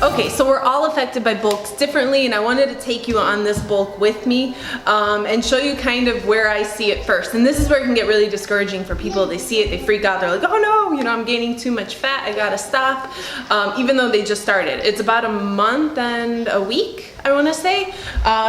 Okay, so we're all affected by bulks differently, and I wanted to take you on this bulk with me and show you kind of where I see it first. And this is where it can get really discouraging for people. They see it, they freak out, they're like, oh no, you know, I'm gaining too much fat, I gotta stop, even though they just started. It's about a month and a week, I wanna say.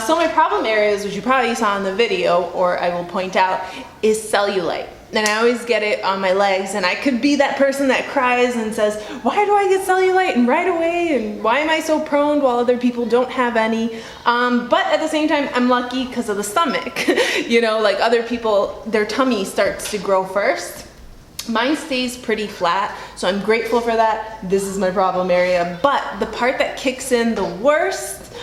So my problem areas, which you probably saw in the video, or I will point out, is cellulite. And I always get it on my legs, and I could be that person that cries and says, why do I get cellulite and right away, and why am I so prone while other people don't have any? But at the same time, I'm lucky because of the stomach. You know, like other people, their tummy starts to grow first. Mine stays pretty flat, so I'm grateful for that. This is my problem area. But the part that kicks in the worst,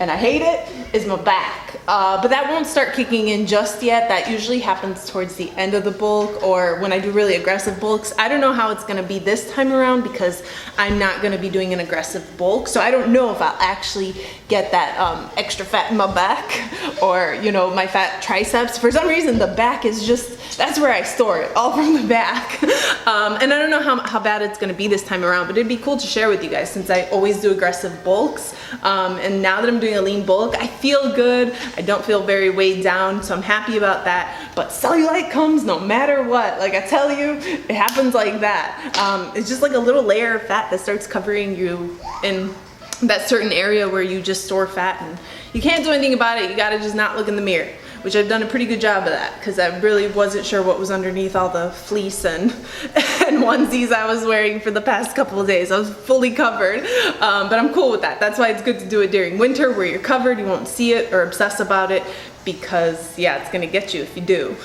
and I hate it, is my back. But that won't start kicking in just yet. That usually happens towards the end of the bulk or when I do really aggressive bulks. I don't know how it's gonna be this time around because I'm not gonna be doing an aggressive bulk. So I don't know if I'll actually get that extra fat in my back or, you know, my fat triceps. For some reason, the back is just, that's where I store it, all from the back. And I don't know how bad it's gonna be this time around, but it'd be cool to share with you guys since I always do aggressive bulks. And now that I'm doing a lean bulk, I feel good. I don't feel very weighed down, so I'm happy about that. But cellulite comes no matter what. Like I tell you, it happens like that. It's just like a little layer of fat that starts covering you in that certain area where you just store fat, and you can't do anything about it. You gotta just not look in the mirror, which I've done a pretty good job of that because I really wasn't sure what was underneath all the fleece and onesies I was wearing for the past couple of days. I was fully covered, but I'm cool with that. That's why it's good to do it during winter where you're covered, you won't see it or obsess about it because yeah, it's gonna get you if you do.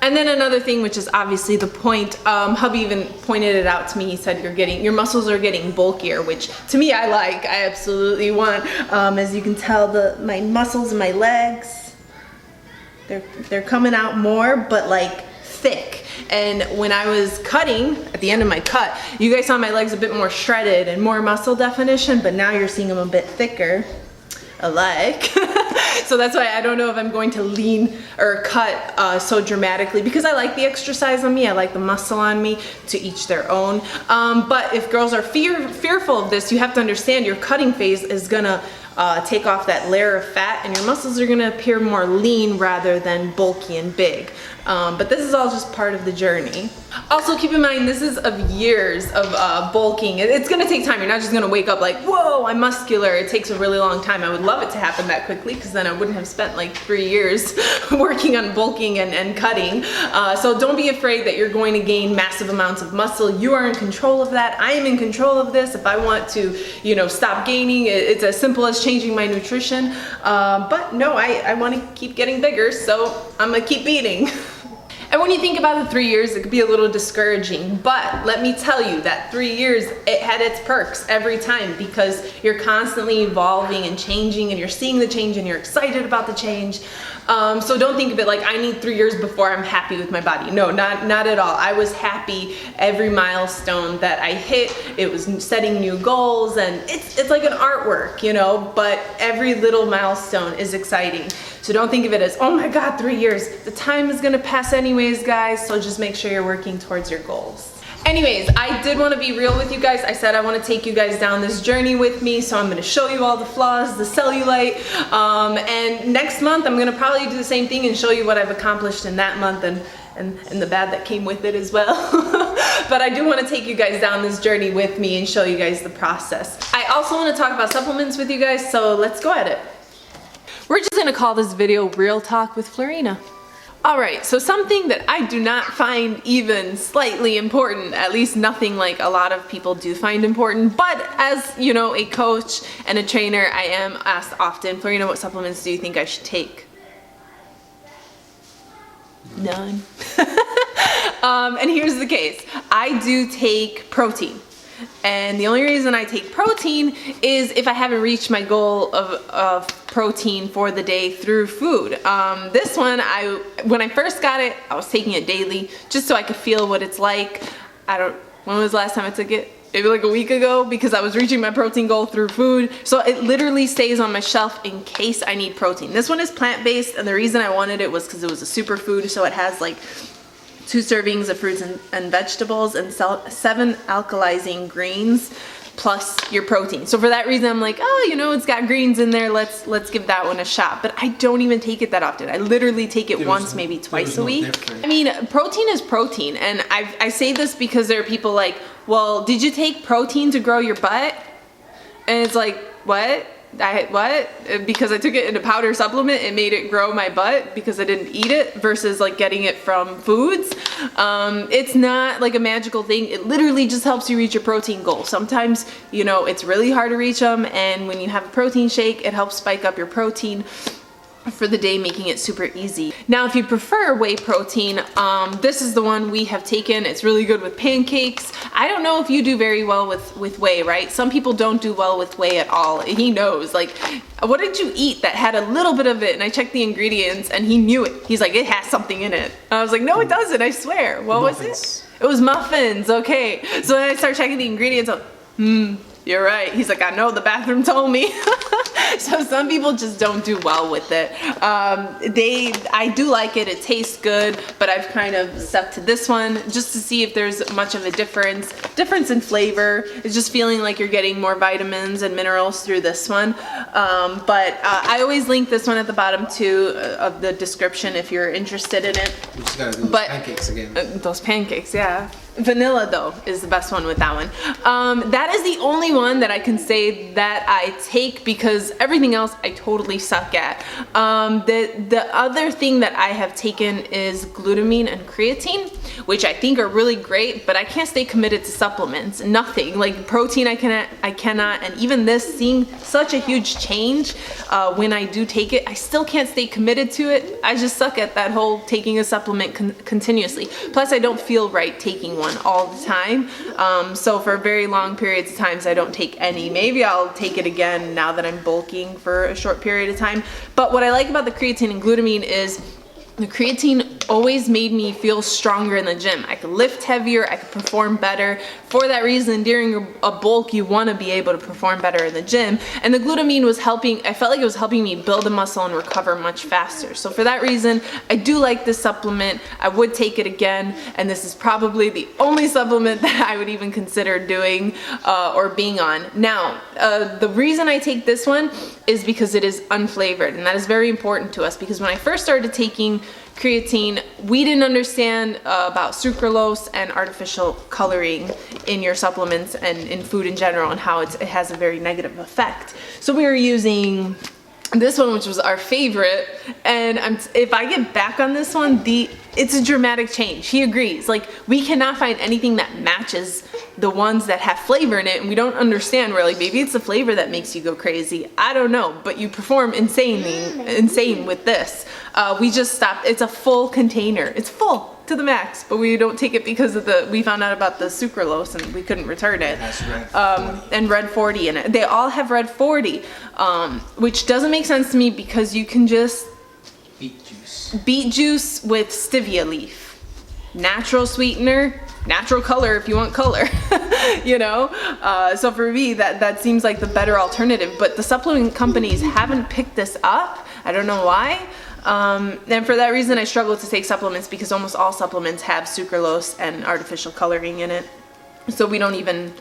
And then another thing, which is obviously the point, hubby even pointed it out to me. He said your muscles are getting bulkier, which to me I like, I absolutely want. As you can tell, my muscles in my legs, they're coming out more, but like thick. And when I was cutting, at the end of my cut, you guys saw my legs a bit more shredded and more muscle definition, but now you're seeing them a bit thicker, alike. So that's why I don't know if I'm going to lean or cut so dramatically because I like the extra size on me, I like the muscle on me, to each their own. But if girls are fearful of this, you have to understand your cutting phase is gonna take off that layer of fat and your muscles are gonna appear more lean rather than bulky and big. But this is all just part of the journey. Also keep in mind, this is of years of bulking. It's gonna take time. You're not just gonna wake up like, whoa, I'm muscular. It takes a really long time. I would love it to happen that quickly because then I wouldn't have spent like 3 years working on bulking and cutting. So don't be afraid that you're going to gain massive amounts of muscle. You are in control of that. I am in control of this. If I want to, you know, stop gaining, it's as simple as changing my nutrition. But no, I want to keep getting bigger, so I'm gonna keep eating. And when you think about the 3 years, it could be a little discouraging, but let me tell you that 3 years, it had its perks every time because you're constantly evolving and changing and you're seeing the change and you're excited about the change. So don't think of it like I need 3 years before I'm happy with my body. No, not at all. I was happy every milestone that I hit. It was setting new goals and it's like an artwork, you know, but every little milestone is exciting. So don't think of it as, oh my God, 3 years. The time is gonna pass anyways, guys, so just make sure you're working towards your goals. Anyways, I did want to be real with you guys. I said I want to take you guys down this journey with me, so I'm going to show you all the flaws, the cellulite, and next month I'm going to probably do the same thing and show you what I've accomplished in that month and the bad that came with it as well. But I do want to take you guys down this journey with me and show you guys the process. I also want to talk about supplements with you guys, so let's go at it. We're just going to call this video Real Talk with Florina. Alright, so something that I do not find even slightly important, at least nothing like a lot of people do find important, but as, you know, a coach and a trainer, I am asked often, Florina, what supplements do you think I should take? None. And here's the case. I do take protein. And the only reason I take protein is if I haven't reached my goal of protein for the day through food. This one, when I first got it, I was taking it daily just so I could feel what it's like. When was the last time I took it? Maybe like a week ago, because I was reaching my protein goal through food. So it literally stays on my shelf in case I need protein. This one is plant-based, and the reason I wanted it was because it was a superfood, so it has like 2 servings of fruits and vegetables and 7 alkalizing greens. plus your protein. So for that reason, I'm like, oh, you know, it's got greens in there. Let's give that one a shot. But I don't even take it that often. I literally take it once, maybe twice a week. I mean, protein is protein. And I say this because there are people like, well, did you take protein to grow your butt? And it's like, what? What? Because I took it in a powder supplement, it made it grow my butt because I didn't eat it versus like getting it from foods. It's not like a magical thing. It literally just helps you reach your protein goal. Sometimes, you know, it's really hard to reach them, and when you have a protein shake, it helps spike up your protein for the day, making it super easy. Now, if you prefer whey protein, this is the one we have taken. It's really good with pancakes. I don't know if you do very well with whey, right? Some people don't do well with whey at all. He knows, like, what did you eat that had a little bit of it? And I checked the ingredients and he knew it. He's like, it has something in it. And I was like, no, it doesn't, I swear. What was it? It was muffins, okay. So then I start checking the ingredients. You're right. He's like, I know, the bathroom told me. So some people just don't do well with it. I do like it. It tastes good, but I've kind of stuck to this one just to see if there's much of a difference in flavor. It's just feeling like you're getting more vitamins and minerals through this one. But I always link this one at the bottom too of the description if you're interested in it. You just gotta do those pancakes again. Those pancakes, yeah. Vanilla though is the best one with that one. That is the only one that I can say that I take because everything else I totally suck at. The other thing that I have taken is glutamine and creatine, which I think are really great, but I can't stay committed to supplements. Nothing like protein I cannot, and even this, seeing such a huge change when I do take it, I still can't stay committed to it. I just suck at that whole taking a supplement continuously. Plus I don't feel right taking one all the time. So for very long periods of times I don't take any. Maybe I'll take it again now that I'm bulking for a short period of time. But what I like about the creatine and glutamine is the creatine always made me feel stronger in the gym. I could lift heavier, I could perform better. For that reason, during a bulk, you want to be able to perform better in the gym. And the glutamine was helping, I felt like it was helping me build a muscle and recover much faster. So for that reason, I do like this supplement. I would take it again, and this is probably the only supplement that I would even consider doing or being on. Now, the reason I take this one is because it is unflavored, and that is very important to us because when I first started taking creatine, we didn't understand about sucralose and artificial coloring in your supplements and in food in general, and how it has a very negative effect. So we were using this one, which was our favorite, and if I get back on this one, it's a dramatic change. He agrees. Like, we cannot find anything that matches the ones that have flavor in it, and we don't understand. We're like, maybe it's the flavor that makes you go crazy. I don't know, but you perform insane with this. We just stopped. It's a full container. It's full to the max, but we don't take it because of we found out about the sucralose and we couldn't return it. And red 40 in it. They all have red 40, which doesn't make sense to me because you can just beet juice with stevia leaf, natural sweetener, natural color if you want color. You know, so for me that seems like the better alternative, but the supplement companies haven't picked this up. I don't know why. And for that reason I struggle to take supplements because almost all supplements have sucralose and artificial coloring in it, so we don't even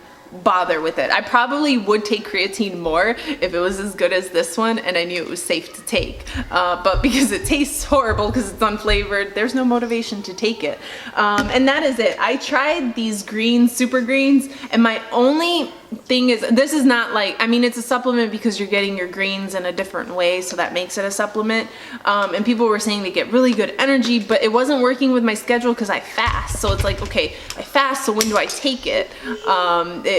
bother with it. I probably would take creatine more if it was as good as this one and I knew it was safe to take, but because it tastes horrible because it's unflavored, there's no motivation to take it. And that is it. I tried these greens, super greens, and my only thing is, this is not like, I mean, it's a supplement because you're getting your greens in a different way, so that makes it a supplement. And people were saying they get really good energy, but it wasn't working with my schedule because I fast. So it's like, okay, I fast, so when do I take it?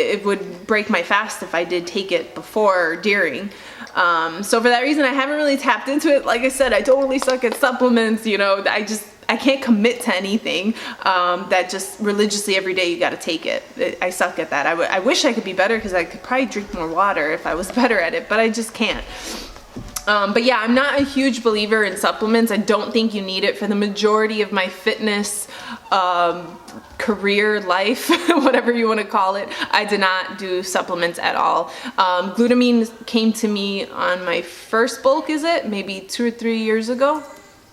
It would break my fast if I did take it before or during. So for that reason, I haven't really tapped into it. Like I said, I totally suck at supplements. You know, I can't commit to anything that just religiously every day you got to take it. I suck at that. I wish I could be better because I could probably drink more water if I was better at it, but I just can't. But yeah, I'm not a huge believer in supplements. I don't think you need it for the majority of my fitness career life, whatever you want to call it. I did not do supplements at all. Glutamine came to me on my first bulk, is it? Maybe 2 or 3 years ago.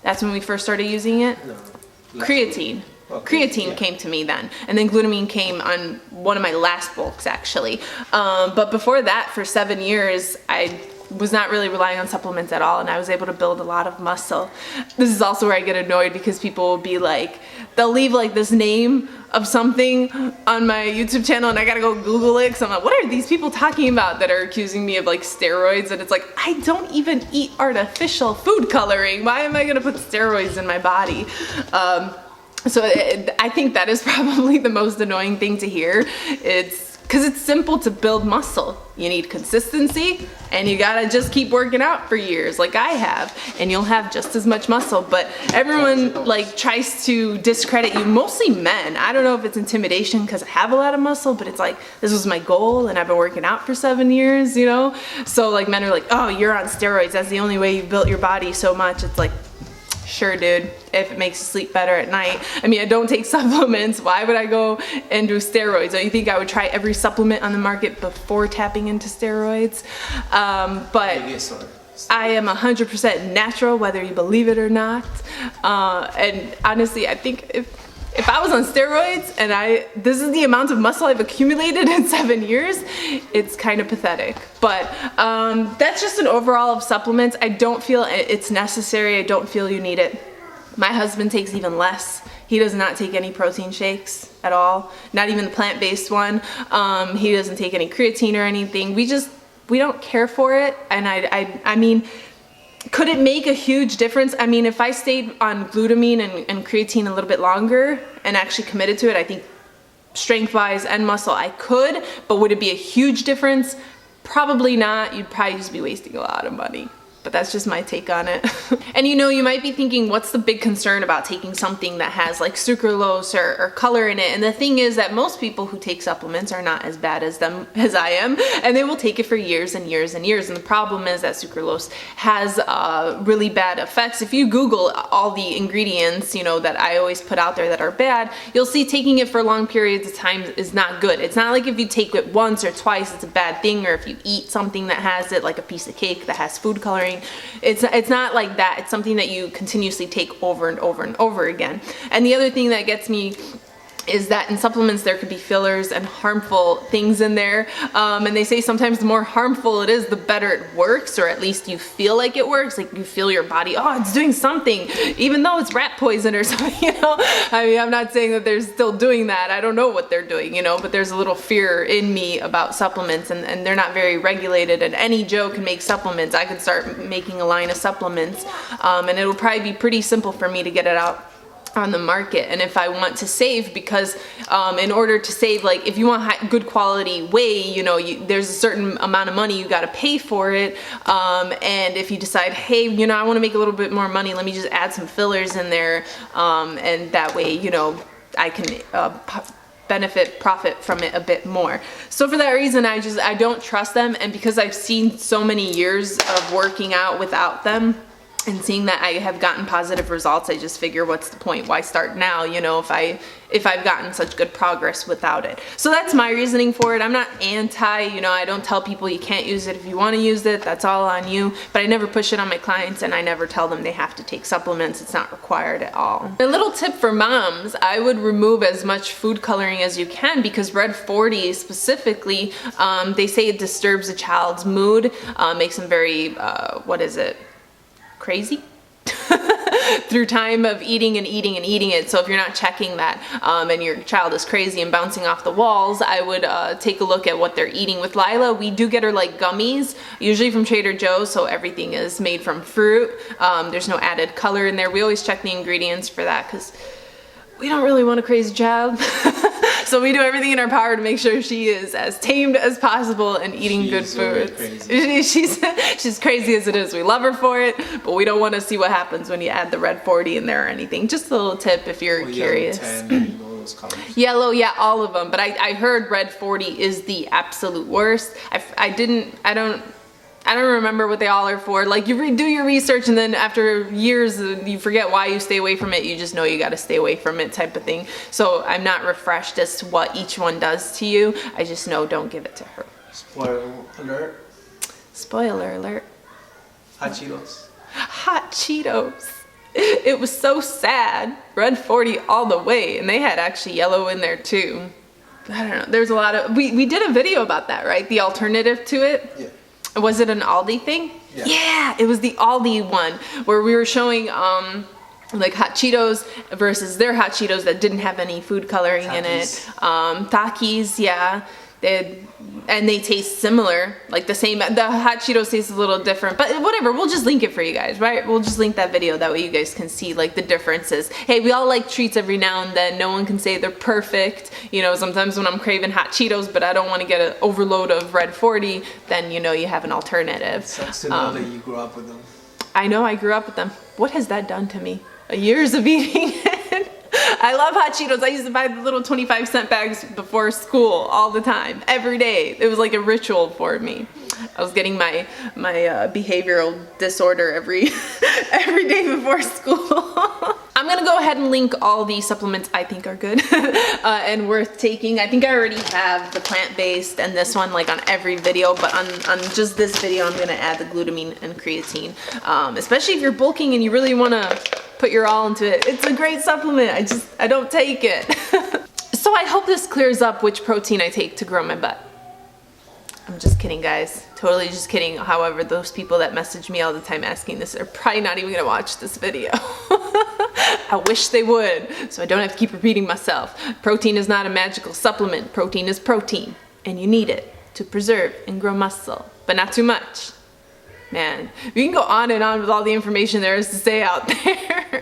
That's when we first started using it. No. Creatine. Creatine came to me then, and then glutamine came on one of my last bulks actually. But before that, for 7 years, I was not really relying on supplements at all, and I was able to build a lot of muscle. This is also where I get annoyed because people will be like, they'll leave like this name of something on my YouTube channel and I gotta go Google it because I'm like, what are these people talking about that are accusing me of like steroids? And it's like, I don't even eat artificial food coloring. Why am I gonna put steroids in my body? So I think that is probably the most annoying thing to hear. It's because it's simple to build muscle. You need consistency and you gotta just keep working out for years like I have, and you'll have just as much muscle. But everyone like tries to discredit you, mostly men. I don't know if it's intimidation because I have a lot of muscle, but it's like, this was my goal and I've been working out for 7 years, you know? So like men are like, oh, you're on steroids, that's the only way you built your body so much. It's like, sure, dude, if it makes you sleep better at night. I mean, I don't take supplements. Why would I go and do steroids? Don't you think I would try every supplement on the market before tapping into steroids? But I am 100% natural, whether you believe it or not. And honestly, I think if I was on steroids and this is the amount of muscle I've accumulated in 7 years, it's kind of pathetic. But that's just an overall of supplements. I don't feel it's necessary. I don't feel you need it. My husband takes even less. He does not take any protein shakes at all, not even the plant-based one. He doesn't take any creatine or anything. We don't care for it. And I mean, could it make a huge difference? I mean, if I stayed on glutamine and creatine a little bit longer and actually committed to it, I think strength-wise and muscle, I could, but would it be a huge difference? Probably not. You'd probably just be wasting a lot of money. But that's just my take on it. And you know, you might be thinking, what's the big concern about taking something that has like sucralose or color in it? And the thing is that most people who take supplements are not as bad as I am, and they will take it for years and years and years. And the problem is that sucralose has really bad effects. If you Google all the ingredients, you know, that I always put out there that are bad, you'll see taking it for long periods of time is not good. It's not like if you take it once or twice, it's a bad thing, or if you eat something that has it, like a piece of cake that has food coloring. It's not like that. It's something that you continuously take over and over and over again. And the other thing that gets me is that in supplements there could be fillers and harmful things in there, and they say sometimes the more harmful it is, the better it works, or at least you feel like it works, like you feel your body, oh, it's doing something, even though it's rat poison or something, you know. I mean, I'm not saying that they're still doing that. I don't know what they're doing, you know, but there's a little fear in me about supplements, and they're not very regulated, and any Joe can make supplements. I could start making a line of supplements, and it'll probably be pretty simple for me to get it out on the market. And if I want to save, because in order to save, like if you want good quality whey, you know, there's a certain amount of money you got to pay for it, and if you decide, hey, you know, I want to make a little bit more money, let me just add some fillers in there, and that way, you know, I can profit from it a bit more. So for that reason, I don't trust them, and because I've seen so many years of working out without them and seeing that I have gotten positive results, I just figure, what's the point? Why start now, you know, if I've gotten such good progress without it? So that's my reasoning for it. I'm not anti, you know, I don't tell people you can't use it. If you want to use it, that's all on you, but I never push it on my clients, and I never tell them they have to take supplements. It's not required at all. A little tip for moms, I would remove as much food coloring as you can, because red 40 specifically, they say it disturbs a child's mood, makes them very, crazy through time of eating and eating and eating it. So if you're not checking that, and your child is crazy and bouncing off the walls, I would take a look at what they're eating. With Lila, we do get her like gummies, usually from Trader Joe's, so everything is made from fruit. There's no added color in there. We always check the ingredients for that, because we don't really want a crazy child. So we do everything in our power to make sure she is as tamed as possible and eating good food. She's crazy as it is. We love her for it, but we don't want to see what happens when you add the red 40 in there or anything. Just a little tip if you're curious. Yellow, yeah, all of them. But I heard red 40 is the absolute worst. I don't remember what they all are for. Like, you do your research, and then after years you forget why you stay away from it. You just know you got to stay away from it, type of thing. So I'm not refreshed as to what each one does to you. I just know don't give it to her. Spoiler alert. Spoiler alert. Hot Cheetos. Hot Cheetos. It was so sad. Red 40 all the way, and they had actually yellow in there too. I don't know. There's a lot of, we did a video about that, right? The alternative to it. Yeah. Was it an Aldi thing? Yeah. Yeah, it was the Aldi one where we were showing like hot Cheetos versus their hot Cheetos that didn't have any food coloring in it. Takis, yeah. They taste similar, like the same. The hot Cheetos taste a little different, but whatever. We'll just link it for you guys, right? We'll just link that video. That way you guys can see like the differences. Hey, we all like treats every now and then. No one can say they're perfect. You know, sometimes when I'm craving hot Cheetos, but I don't want to get an overload of Red 40, then you know you have an alternative. Sucks to know that you grew up with them. I know I grew up with them. What has that done to me? Years of eating it. I love hot Cheetos. I used to buy the little 25-cent bags before school all the time, every day. It was like a ritual for me. I was getting my behavioral disorder every day before school. I'm gonna go ahead and link all the supplements I think are good and worth taking. I think I already have the plant-based and this one like on every video, but on just this video I'm gonna add the glutamine and creatine. Especially if you're bulking and you really wanna put your all into it. It's a great supplement. I don't take it. So I hope this clears up which protein I take to grow my butt. I'm just kidding, guys. Totally just kidding. However, those people that message me all the time asking this are probably not even gonna watch this video. I wish they would, so I don't have to keep repeating myself. Protein is not a magical supplement. Protein is protein, and you need it to preserve and grow muscle, but not too much. Man, we can go on and on with all the information there is to say out there.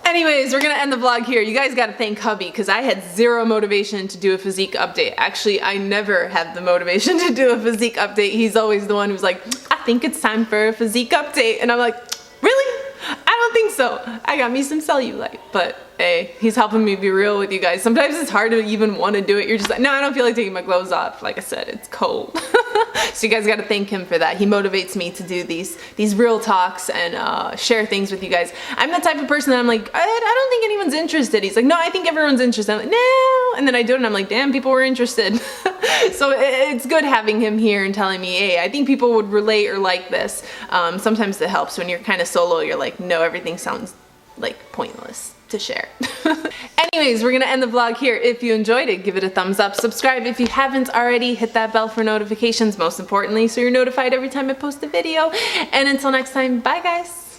Anyways, we're gonna end the vlog here. You guys gotta thank hubby because I had zero motivation to do a physique update. Actually, I never have the motivation to do a physique update. He's always the one who's like, I think it's time for a physique update. And I'm like, really? I don't think so. I got me some cellulite, but hey, he's helping me be real with you guys. Sometimes it's hard to even want to do it. You're just like, no, I don't feel like taking my clothes off. Like I said, it's cold. So you guys got to thank him for that. He motivates me to do these real talks and share things with you guys. I'm the type of person that I'm like, I don't think anyone's interested. He's like, no, I think everyone's interested. I'm like, no. And then I do it and I'm like, damn, people were interested. So it's good having him here and telling me, hey, I think people would relate or like this. Sometimes it helps when you're kind of solo. You're like, no, everything sounds like pointless to share. Anyways, we're gonna end the vlog here. If you enjoyed it, give it a thumbs up. Subscribe if you haven't already. Hit that bell for notifications, most importantly, so you're notified every time I post a video. And until next time, bye guys.